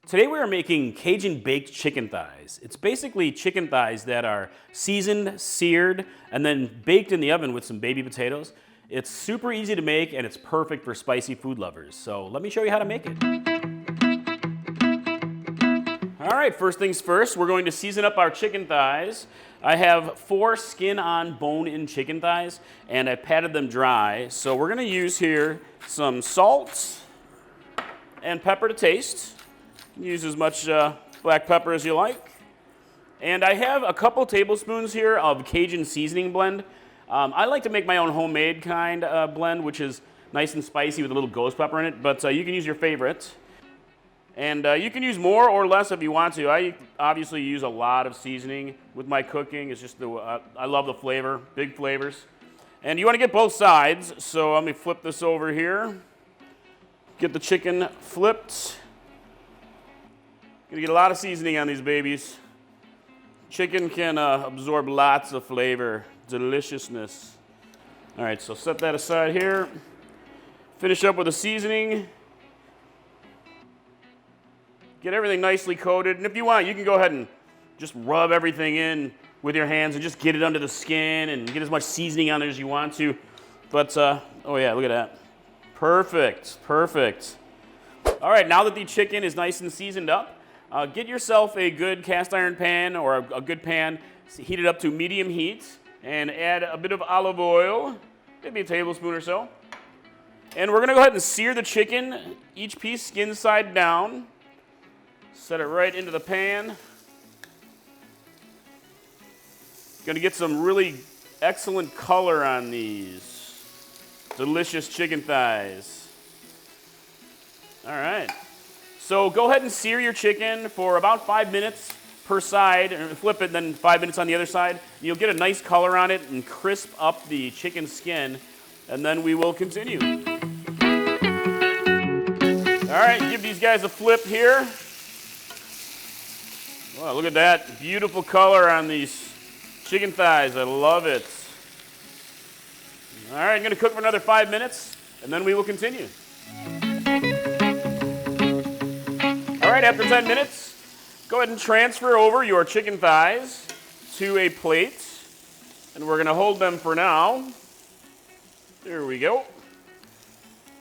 Today we are making Cajun baked chicken thighs. It's basically chicken thighs that are seasoned, seared, and then baked in the oven with some baby potatoes. It's super easy to make and it's perfect for spicy food lovers. So let me show you how to make it. All right, first things first, we're going to season up our chicken thighs. I have 4 skin-on, bone-in chicken thighs, and I patted them dry. So we're going to use here some salt and pepper to taste. Use as much black pepper as you like. And I have a couple tablespoons here of Cajun seasoning blend. I like to make my own homemade kind blend, which is nice and spicy with a little ghost pepper in it, but you can use your favorite. And you can use more or less if you want to. I obviously use a lot of seasoning with my cooking. It's just I love the flavor, big flavors. And you want to get both sides, so let me flip this over here. Get the chicken flipped. Gonna get a lot of seasoning on these babies. Chicken can absorb lots of flavor, deliciousness. All right, so set that aside here. Finish up with the seasoning. Get everything nicely coated, and if you want, you can go ahead and just rub everything in with your hands and just get it under the skin and get as much seasoning on it as you want to. But, oh yeah, look at that. Perfect, perfect. All right, now that the chicken is nice and seasoned up, get yourself a good cast iron pan or a good pan, heat it up to medium heat, and add a bit of olive oil, maybe a tablespoon or so. And we're gonna go ahead and sear the chicken, each piece skin side down. Set it right into the pan. Gonna get some really excellent color on these delicious chicken thighs. All right. So go ahead and sear your chicken for about 5 minutes per side, and flip it, then 5 minutes on the other side. You'll get a nice color on it and crisp up the chicken skin, and then we will continue. All right, give these guys a flip here. Wow, look at that beautiful color on these chicken thighs. I love it. All right, I'm gonna cook for another 5 minutes, and then we will continue. All right, after 10 minutes, go ahead and transfer over your chicken thighs to a plate, and we're gonna hold them for now. There we go.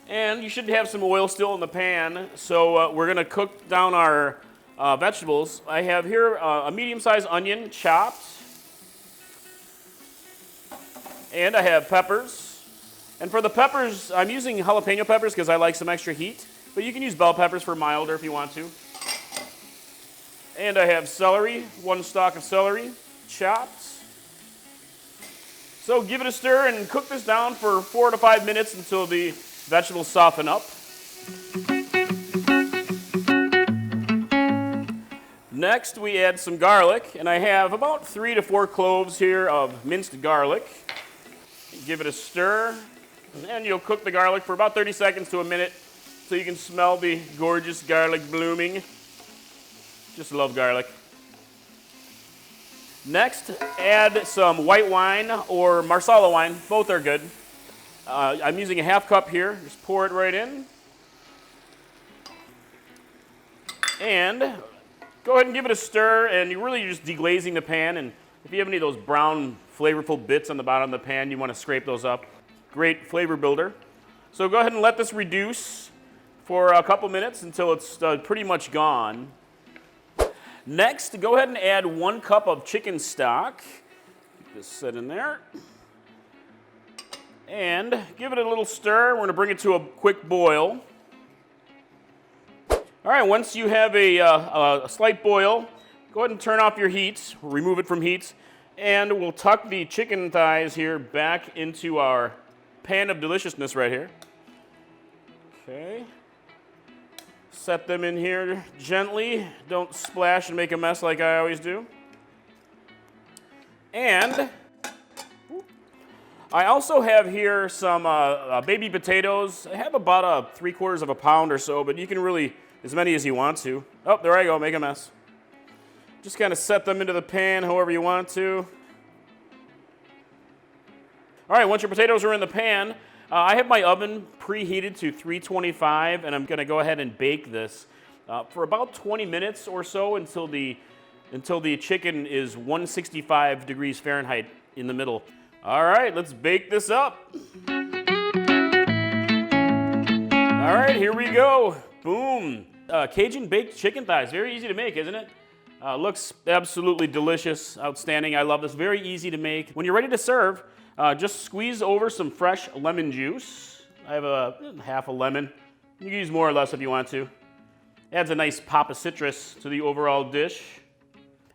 And you should have some oil still in the pan, so we're gonna cook down our vegetables. I have here a medium-sized onion chopped, and I have peppers. And for the peppers, I'm using jalapeno peppers because I like some extra heat, but you can use bell peppers for milder if you want to. And I have celery, 1 stalk of celery, chopped. So give it a stir and cook this down for 4 to 5 minutes until the vegetables soften up. Next, we add some garlic, and I have about 3 to 4 cloves here of minced garlic. Give it a stir, and you'll cook the garlic for about 30 seconds to a minute so you can smell the gorgeous garlic blooming. Just love garlic. Next, add some white wine or Marsala wine. Both are good. I'm using a half cup here. Just pour it right in. And go ahead and give it a stir, and you're really just deglazing the pan. And if you have any of those brown, flavorful bits on the bottom of the pan, you want to scrape those up. Great flavor builder. So go ahead and let this reduce for a couple minutes until it's pretty much gone. Next, go ahead and add 1 cup of chicken stock. Just set in there. And give it a little stir. We're going to bring it to a quick boil. All right, once you have a slight boil, go ahead and turn off your heat, remove it from heat, and we'll tuck the chicken thighs here back into our pan of deliciousness right here. Okay. Set them in here gently. Don't splash and make a mess like I always do. And I also have here some baby potatoes. I have about 3/4 of a pound or so, but you can really, as many as you want to. Oh, there I go, make a mess. Just kind of set them into the pan however you want to. All right, once your potatoes are in the pan, I have my oven preheated to 325, and I'm going to go ahead and bake this. for about 20 minutes or so until the chicken is 165 degrees Fahrenheit in the middle. All right, let's bake this up. All right, here we go. Boom. Cajun baked chicken thighs. Very easy to make, isn't it? Looks absolutely delicious, outstanding. I love this. Very easy to make. When you're ready to serve, just squeeze over some fresh lemon juice. I have half a lemon. You can use more or less if you want to. Adds a nice pop of citrus to the overall dish.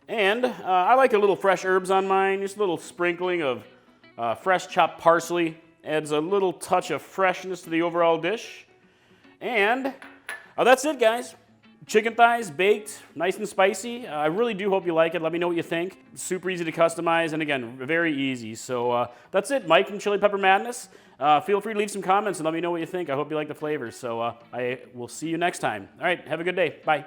And I like a little fresh herbs on mine. Just a little sprinkling of fresh chopped parsley. Adds a little touch of freshness to the overall dish. And that's it, guys. Chicken thighs baked, nice and spicy. I really do hope you like it. Let me know what you think. It's super easy to customize, and again, very easy. So that's it. Mike from Chili Pepper Madness. Feel free to leave some comments and let me know what you think. I hope you like the flavors. So I will see you next time. All right, have a good day. Bye.